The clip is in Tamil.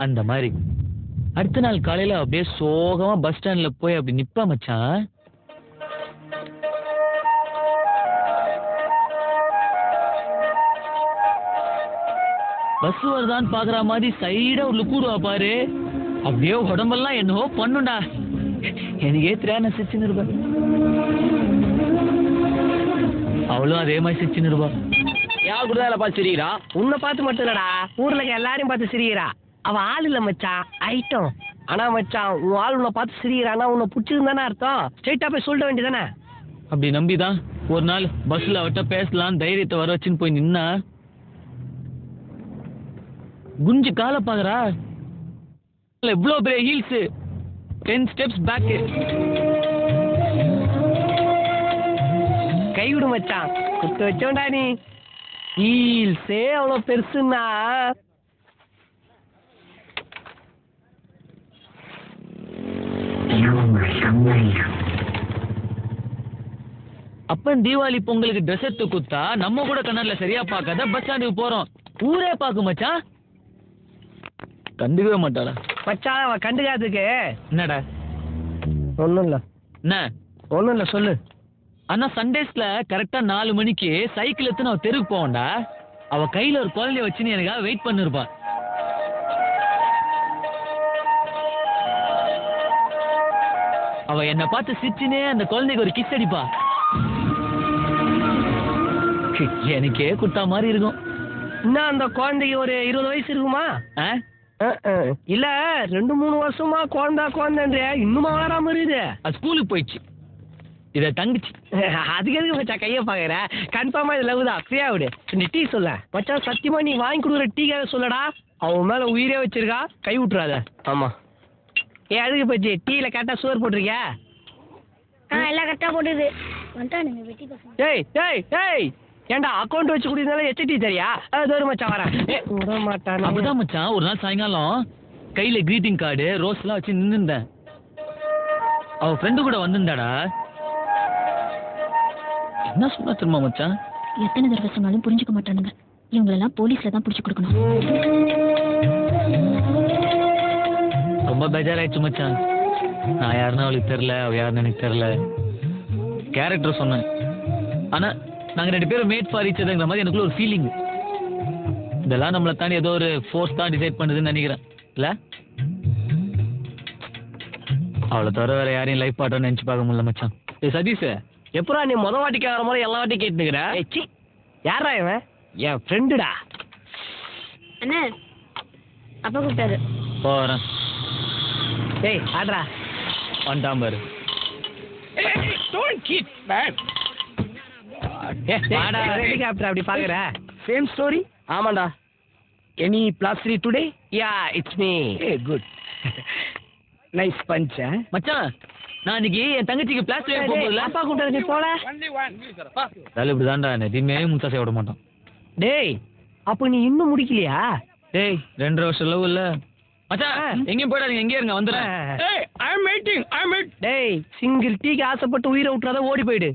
அந்த மாதிரி. அடுத்த நாள் காலையில அப்படியே சோகமா பஸ் ஸ்டாண்ட்ல போய் அப்படி நிப்பா மச்சான். பஸ் வருதான்னு பாக்குற மாதிரி சைடா ஒரு லுக்குடுவா பாரு. அப்படியே உடம்பெல்லாம் என்னவோ பண்ணுண்டா. எனக்கே தெரியாத சிரிச்சுன்னு இருப்பா. அவளும் அதே மாதிரி சிரிச்சுன்னு இருப்பா. யார் கூட பார்த்து சிரிக்கிறா? உன்னை பார்த்து மட்டும் இல்லடா, ஊர்ல எல்லாரையும் பார்த்து சிரிக்கிறா. அவ ஆள் இல்ல மச்சான், ஐட்டம். ஆனா மச்சான், உன் ஆள் உன்னை பார்த்து சிரிக்கிறானா உன்னை பிடிச்சிருந்தானே அர்த்தம். ஸ்ட்ரெயிட்டா போய் சொல்ல வேண்டியதானே? அப்படி நம்பிதான் ஒரு நாள் பஸ்ல அவட்ட பேசலாம் தைரியத்தை வர வச்சுன்னு போய் நின்னா, குஞ்சு கால பாக்குறா. எவ்வளவு பெரிய ஹீல்ஸ், 10 steps பேக். கை விடு மச்சான், குத்து வச்சோண்டா நீ. ஹீல்ஸே அவ்வளவு பெருசுன்னா அப்ப தீபாவளி பொங்கலுக்கு ட்ரெஸ் எடுத்து குத்தா நம்ம கூட கண்ணாடில சரியா பாக்காத பஸ் ஸ்டாண்டுக்கு போறோம். ஊரே பாக்கு மச்சான். கண்டுக்கவே மாட்டாளா மச்சான்? அவ கண்டுக்காதுக்கு என்னடா? ஒண்ணும் இல்ல. என்ன ஒண்ணும் இல்ல, சொல்லு. ஆனா சண்டேஸ்ல கரெக்டா 4 மணிக்கு சைக்கிள் எடுத்து அவ தெருக்கு போவண்டா. அவ கையில ஒரு குழந்தைய வச்சுன்னு எனக்காக வெயிட் பண்ணிருப்பா. அவ என்ன பார்த்து சிரிச்சுனே அந்த குழந்தைக்கு ஒரு கிஸ் அடிப்பா. எனக்கே குட்டா மாதிரி இருக்கும். இன்னும் அந்த குழந்தைக்கு ஒரு 20 வயசு இருக்குமா? இல்ல 2-3 வருஷமா குழந்தைன்ற இன்னுமா வளராம இருக்குது. அது ஸ்கூலுக்கு போயிடுச்சு. இத தங்குச்சு. அதுக்கு எதுக்கு மச்சான் கைய பாக்குற? கன்ஃபார்மா இது லவ் தான். ஃப்ரீயா விடு. நீ டீ சொல்ல மச்சான். சத்தியமா நீ வாங்கி கொடுக்குற டீக்காக சொல்லடா. அவன் மேல உயிரே வச்சிருக்கா, கை விட்டுறாத. ஆமா. அதுக்கு போச்சு டீல கரெக்டா சுகர் போட்டிருக்கியா? எல்லாம் கரெக்டா போட்டுது. வந்துட்டானுங்க வெட்டி பசங்க. டேய் டேய் டேய், ஏண்டா அக்கௌண்ட் வச்சு குடினால எச்டி தெரியா? அது மச்சான் வரேன். விட மாட்டான். அப்பதான் மச்சான் ஒரு நாள் சாயங்காலம் கையில கிரீட்டிங் கார்டு ரோஸ் எல்லாம் வச்சு நின்னுந்தேன். அவ ஃப்ரெண்டு கூட வந்திருந்தாடா. என்ன சொன்னா தெரியுமா மச்சான்? எத்தனை தடவை சொன்னாலும் புரிஞ்சுக்க மாட்டானுங்க. இவங்களெல்லாம் போலீஸ்ல தான் பிடிச்சு கொடுக்கணும். ரொம்ப பேஜாராயிடுச்சு மச்சான். நான் யாருன்னு அவளுக்கு தெரியல, அவ யாருன்னு எனக்கு தெரியல. கேரக்டர் சொன்னேன். ஆனா நாங்க 2 பேரும் மேட் ஃபார் ஈச் அதர்ங்கிற மாதிரி எனக்குள்ள ஒரு ஃபீலிங். இதெல்லாம் நம்மளை தாண்டி ஏதோ ஒரு ஃபோர்ஸ் தான் டிசைட் பண்ணுதுன்னு நினைக்கிறேன். இல்ல அவளை தவிர வேற யாரையும் லைஃப் பார்ட்னர் நினைச்சு பார்க்க முடியல மச்சான். சதீஷ், எப்பரா நீ முத வாட்டி கேட்கற மாதிரி எல்லா வாட்டி கேட்டுக்கிற? யாரா இவன்? என் ஃப்ரெண்டுடா. அண்ணே அப்பா கூப்பிட்டாரு. போறேன். ஏய் ஆட்ரா. வந்துட்டான் பாரு. அப்படி பாக்குற? Same story. ஆமாண்டா. Any plus 3 today? Yeah it's me. Good. Nice punch. மச்சான் நான் இன்னைக்கு என் தங்கச்சிக்கு பிளாஸ்டிக் போகும்போதுல அப்பா கூப்பிட்டாரு, நீ போல. இப்படிதான்டா எதையுமே முத்தாசை விட மாட்டான். டேய் அப்ப நீ இன்னும் முடிக்கலையா? டேய் 2.5 வருஷம் லவ் இல்ல மச்சான். எங்கேயும் போயிடாதீங்க, எங்கே இருங்க வந்துடுறேன். டேய் சிங்கிள் டீக்கு ஆசைப்பட்டு உயிரை விட்டுறாத, ஓடி போயிடு.